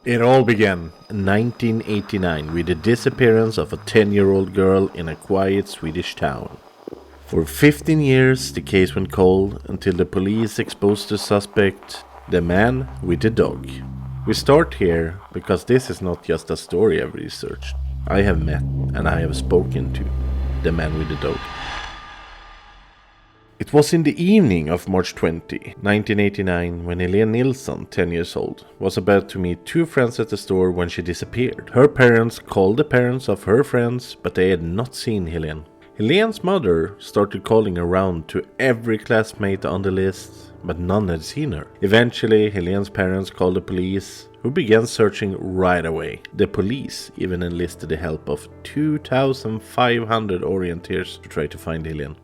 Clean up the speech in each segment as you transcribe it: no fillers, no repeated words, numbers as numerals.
It all began in 1989 with the disappearance of a 10-year-old girl in a quiet Swedish town. For 15 years, the case went cold until the police exposed the suspect, the man with the dog. We start here because this is not just a story I've researched. I have met and I have spoken to the man with the dog. It was in the evening of March 20, 1989, when Helén Nilsson, 10 years old, was about to meet two friends at the store when she disappeared. Her parents called the parents of her friends, but they had not seen Helén. Helén's mother started calling around to every classmate on the list, but none had seen her. Eventually, Helén's parents called the police, who began searching right away. The police even enlisted the help of 2,500 orienteers to try to find Helén.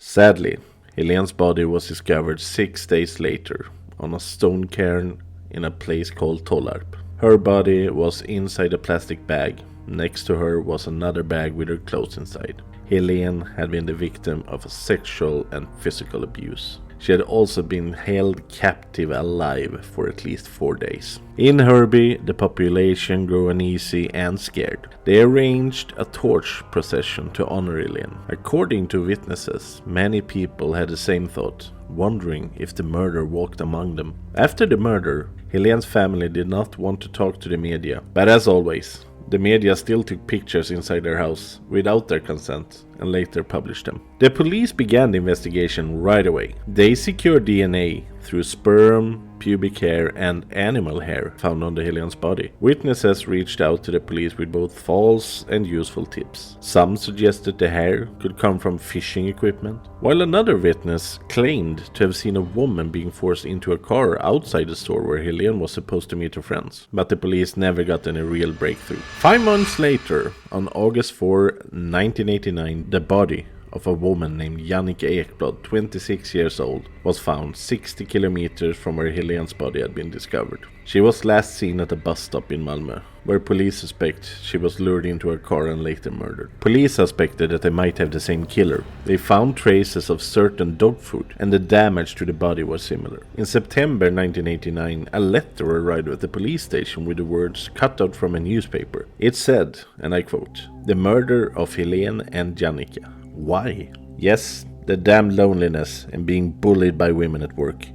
Sadly, Helén's body was discovered 6 days later on a stone cairn in a place called Tollarp. Her body was inside a plastic bag. Next to her was another bag with her clothes inside. Helén had been the victim of sexual and physical abuse. She had also been held captive alive for at least 4 days. In Hörby, the population grew uneasy and scared. They arranged a torch procession to honor Helén. According to witnesses, many people had the same thought, wondering if the murderer walked among them. After the murder, Helén's family did not want to talk to the media, but as always, the media still took pictures inside their house without their consent and later published them. The police began the investigation right away. They secured DNA through sperm, pubic hair and animal hair found on the Helén's body. Witnesses reached out to the police with both false and useful tips. Some suggested the hair could come from fishing equipment, while another witness claimed to have seen a woman being forced into a car outside the store where Helén was supposed to meet her friends. But the police never got any real breakthrough. 5 months later, on August 4, 1989, the body of a woman named Jannica Ekblad, 26 years old, was found 60 kilometers from where Helén's body had been discovered. She was last seen at a bus stop in Malmö, where police suspect she was lured into a car and later murdered. Police suspected that they might have the same killer. They found traces of certain dog food, and the damage to the body was similar. In September 1989, a letter arrived at the police station with the words cut out from a newspaper. It said, and I quote, "The murder of Helén and Jannica." Why? Yes, the damned loneliness and being bullied by women at work.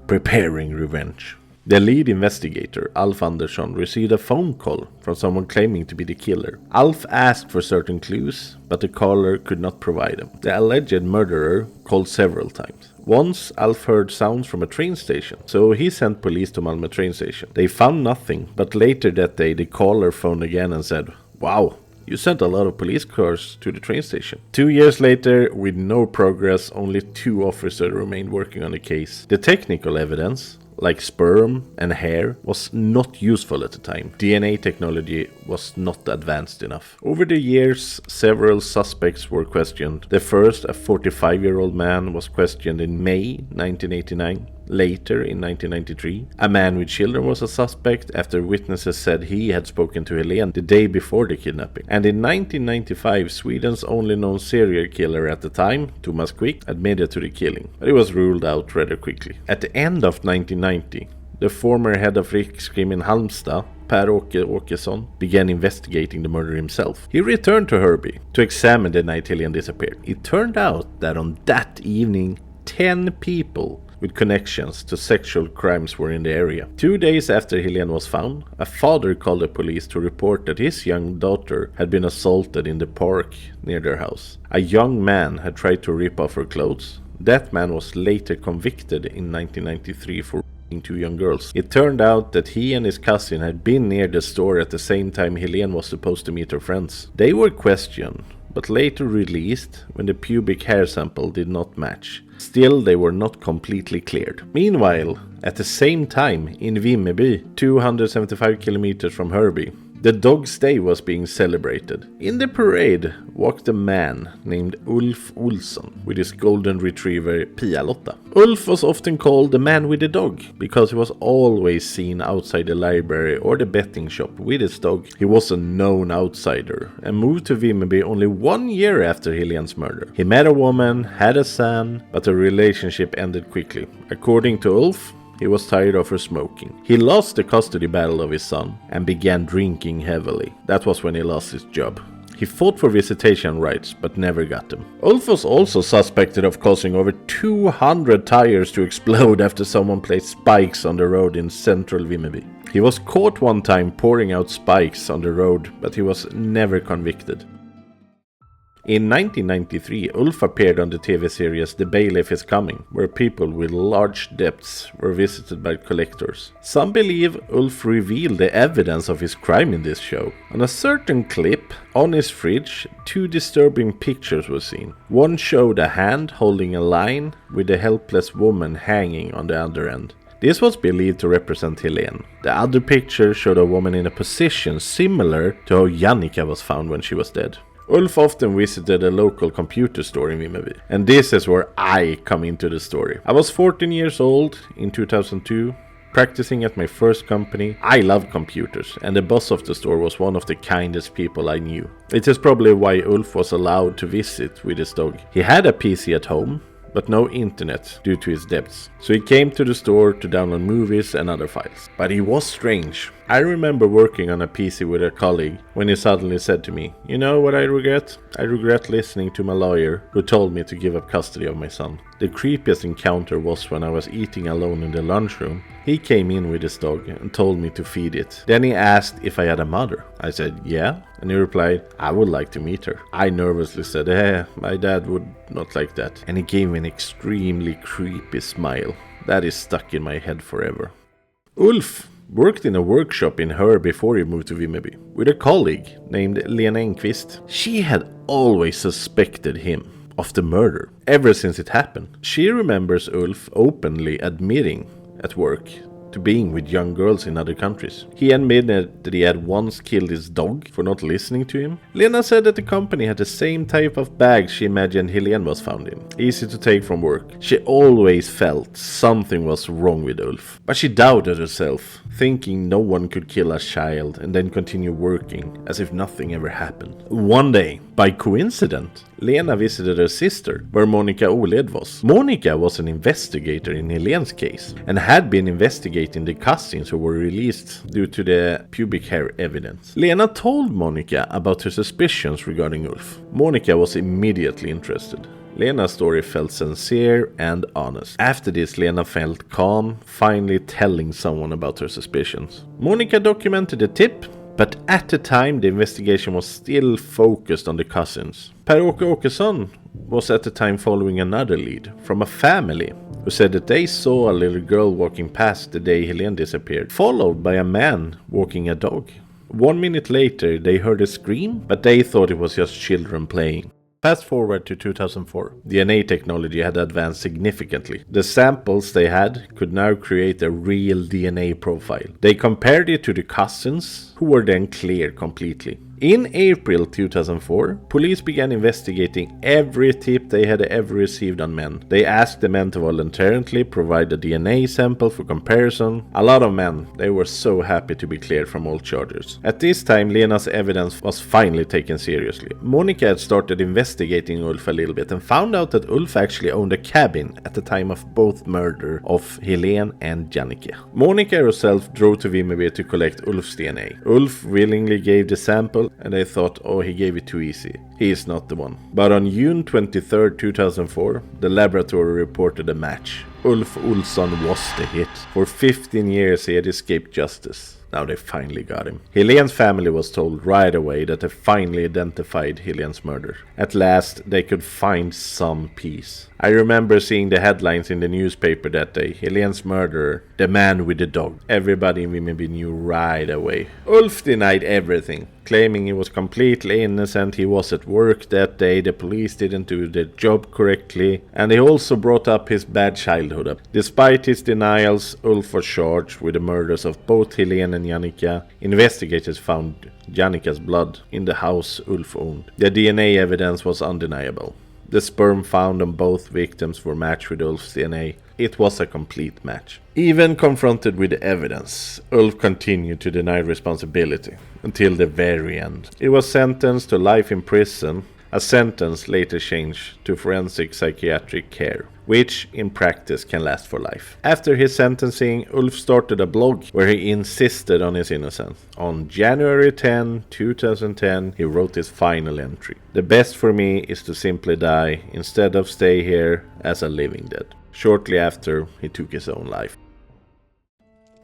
Preparing revenge. The lead investigator, Ulf Olsson, received a phone call from someone claiming to be the killer. Ulf asked for certain clues, but the caller could not provide them. The alleged murderer called several times. Once, Ulf heard sounds from a train station, so he sent police to Malmö train station. They found nothing, but later that day the caller phoned again and said, "Wow, you sent a lot of police cars to the train station." 2 years later, with no progress, only 2 officers remained working on the case. The technical evidence, like sperm and hair, was not useful at the time. DNA technology was not advanced enough. Over the years, several suspects were questioned. The first, a 45-year-old man, was questioned in May 1989. Later, in 1993, a man with children was a suspect after witnesses said he had spoken to Helén the day before the kidnapping. And in 1995, Sweden's only known serial killer at the time, Thomas Quick, admitted to the killing, but he was ruled out rather quickly. At the end of 1990, the former head of Rikskrim in Halmstad, Per-Åke Åkesson, began investigating the murder himself. He returned to Hörby to examine the night Helén disappeared. It turned out that on that evening, 10 people with connections to sexual crimes were in the area. 2 days after Helén was found, a father called the police to report that his young daughter had been assaulted in the park near their house. A young man had tried to rip off her clothes. That man was later convicted in 1993 for raping 2 young girls. It turned out that he and his cousin had been near the store at the same time Helén was supposed to meet her friends. They were questioned, but later released when the pubic hair sample did not match. Still, they were not completely cleared. Meanwhile, at the same time, in Vimmerby, 275 kilometers from Hörby, The Dog's Day was being celebrated. In the parade walked a man named Ulf Olsson with his golden retriever Pia-Lotta. Ulf was often called the man with the dog because he was always seen outside the library or the betting shop with his dog. He was a known outsider and moved to Vimmerby only 1 year after Helén's murder. He met a woman, had a son, but the relationship ended quickly. According to Ulf, He was tired of her smoking. He lost the custody battle of his son and began drinking heavily. That was when he lost his job. He fought for visitation rights, but never got them. Ulf was also suspected of causing over 200 tires to explode after someone placed spikes on the road in central Vimmerby. He was caught one time pouring out spikes on the road, but he was never convicted. In 1993, Ulf appeared on the TV series The Bailiff is Coming, where people with large debts were visited by collectors. Some believe Ulf revealed the evidence of his crime in this show. On a certain clip, on his fridge, two disturbing pictures were seen. One showed a hand holding a line with a helpless woman hanging on the other end. This was believed to represent Helén. The other picture showed a woman in a position similar to how Jannica was found when she was dead. Ulf often visited a local computer store in Vimmerby, and this is where I come into the story. I was 14 years old in 2002, practicing at my first company. I love computers, and the boss of the store was one of the kindest people I knew. It is probably why Ulf was allowed to visit with his dog. He had a PC at home, but no internet due to his debts. So he came to the store to download movies and other files. But he was strange. I remember working on a PC with a colleague when he suddenly said to me, "You know what I regret? I regret listening to my lawyer who told me to give up custody of my son." The creepiest encounter was when I was eating alone in the lunchroom. He came in with his dog and told me to feed it. Then he asked if I had a mother. I said, "Yeah." And he replied, "I would like to meet her." I nervously said, my dad would not like that." And he gave me an extremely creepy smile. That is stuck in my head forever. Ulf worked in a workshop in Hör before he moved to Vimmerby with a colleague named Helén Nilsson. She had always suspected him of the murder ever since it happened. She remembers Ulf openly admitting at work to being with young girls in other countries. He admitted that he had once killed his dog for not listening to him. Lena said that the company had the same type of bag she imagined Helén was found in, easy to take from work. She always felt something was wrong with Ulf, but she doubted herself, thinking no one could kill a child and then continue working as if nothing ever happened. One day, by coincidence, Lena visited her sister, where Monica Oled was. Monica was an investigator in Helén's case and had been investigating the cousins who were released due to the pubic hair evidence. Lena told Monica about her suspicions regarding Ulf. Monica was immediately interested. Lena's story felt sincere and honest. After this, Lena felt calm, finally telling someone about her suspicions. Monica documented the tip, but at the time the investigation was still focused on the cousins. Per-Åke Åkesson was at the time following another lead from a family who said that they saw a little girl walking past the day Helén disappeared, followed by a man walking a dog. 1 minute later they heard a scream, but they thought it was just children playing. Fast forward to 2004. DNA technology had advanced significantly. The samples they had could now create a real DNA profile. They compared it to the cousins, who were then cleared completely. In April 2004, police began investigating every tip they had ever received on men. They asked the men to voluntarily provide a DNA sample for comparison. A lot of men, they were so happy to be cleared from all charges. At this time, Lena's evidence was finally taken seriously. Monica had started investigating Ulf a little bit and found out that Ulf actually owned a cabin at the time of both murder of Helén and Jannica. Monica herself drove to Vimmerby to collect Ulf's DNA. Ulf willingly gave the sample, and they thought, oh, he gave it too easy. He is not the one. But on June 23, 2004, the laboratory reported a match. Ulf Olsson was the hit. For 15 years he had escaped justice. Now they finally got him. Helén's family was told right away that they finally identified Helén's murder. At last, they could find some peace. I remember seeing the headlines in the newspaper that day. Helén's murderer, the man with the dog. Everybody in Vimmerby knew right away. Ulf denied everything, claiming he was completely innocent. He was at work that day, the police didn't do their job correctly, and he also brought up his bad childhood. Despite his denials, Ulf was charged with the murders of both Helén and Jannica. Investigators found Jannica's blood in the house Ulf owned. The DNA evidence was undeniable. The sperm found on both victims were matched with Ulf's DNA. It was a complete match. Even confronted with the evidence, Ulf continued to deny responsibility until the very end. He was sentenced to life in prison, A sentence later changed to forensic psychiatric care, which in practice can last for life. After his sentencing, Ulf started a blog where he insisted on his innocence. On January 10, 2010, he wrote his final entry. "The best for me is to simply die instead of stay here as a living dead." Shortly after, he took his own life.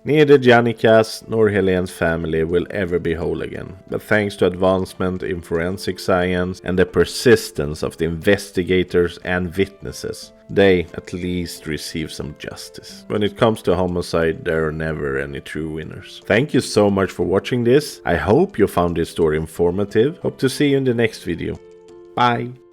Neither Jannica's nor Helén's family will ever be whole again, but thanks to advancement in forensic science and the persistence of the investigators and witnesses, they at least receive some justice. When it comes to homicide, there are never any true winners. Thank you so much for watching this. I hope you found this story informative. Hope to see you in the next video. Bye!